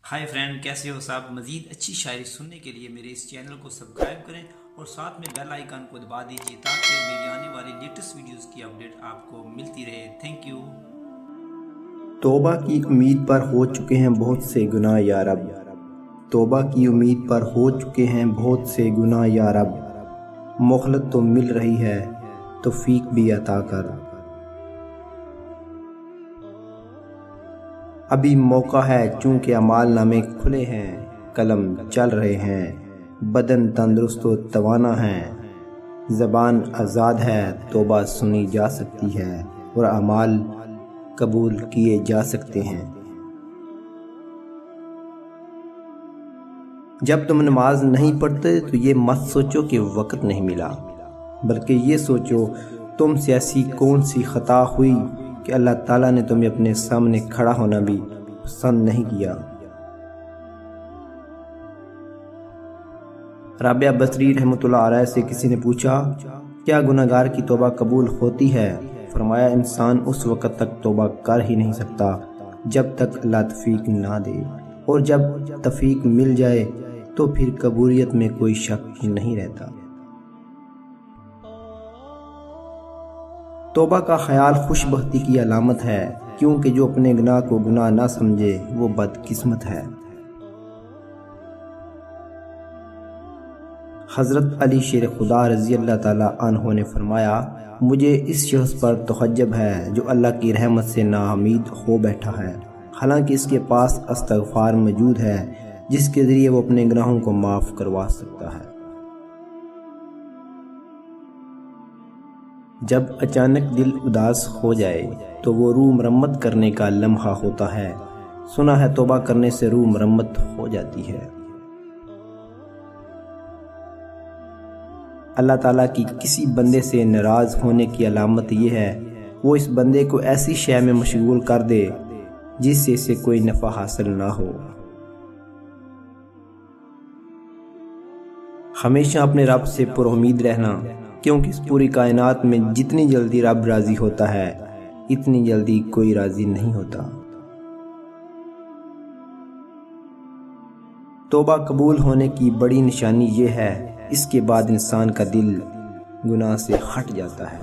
Hi friend, कैसे हो साहब। मज़ीद अच्छी शायरी सुनने के लिए मेरे इस चैनल को सब्सक्राइब करें और साथ में बेल आइकन को दबा दीजिए ताकि मेरी आने वाली लेटेस्ट वीडियोस की अपडेट आपको मिलती रहे। Thank you. तौबा की उम्मीद पर हो चुके हैं बहुत से गुनाह या रब। तौबा की उम्मीद पर हो चुके हैं बहुत से गुनाह या रब। मोहलत तो मिल रही है, तौफीक भी अता कर। अभी मौका है चूँकि अमाल नामे खुले हैं, कलम चल रहे हैं, बदन तंदुरुस्त व तवाना है, ज़बान आज़ाद है, तौबा सुनी जा सकती है और अमाल कबूल किए जा सकते हैं। जब तुम नमाज नहीं पढ़ते तो ये मत सोचो कि वक्त नहीं मिला, बल्कि ये सोचो तुमसे ऐसी कौन सी खता हुई कि अल्लाह ताला ने तुम्हें अपने सामने खड़ा होना भी पसंद नहीं किया। राबिया बसरी रहमतुल्लाह अलैह से किसी ने पूछा, क्या गुनहगार की तौबा कबूल होती है? फरमाया, इंसान उस वक़्त तक तौबा कर ही नहीं सकता जब तक अल्लाह तौफीक ना दे, और जब तौफीक मिल जाए तो फिर कबूलियत में कोई शक नहीं रहता। तौबा का ख्याल खुशबख्ती की अलामत है, क्योंकि जो अपने गुनाह को गुनाह ना समझे वो बदकिस्मत है। हज़रत अली शेर खुदा रज़ी अल्लाह ताला अन्हो ने फरमाया, मुझे इस शख्स पर तहज्जुब है जो अल्लाह की रहमत से नाउम्मीद हो बैठा है, हालांकि इसके पास इस्तग़फ़ार मौजूद है जिसके ज़रिए वो अपने गुनाहों को माफ़ करवा सकता है। जब अचानक दिल उदास हो जाए तो वो रूह मरम्मत करने का लम्हा होता है। सुना है तौबा करने से रूह मरम्मत हो जाती है। अल्लाह ताला की किसी बंदे से नाराज़ होने की अलामत ये है, वो इस बंदे को ऐसी शय में मशगूल कर दे जिससे इसे कोई नफ़ा हासिल ना हो। हमेशा अपने रब से पुरुम्मीद रहना, क्योंकि इस पूरी कायनात में जितनी जल्दी रब राज़ी होता है इतनी जल्दी कोई राज़ी नहीं होता। तौबा कबूल होने की बड़ी निशानी ये है, इसके बाद इंसान का दिल गुनाह से हट जाता है।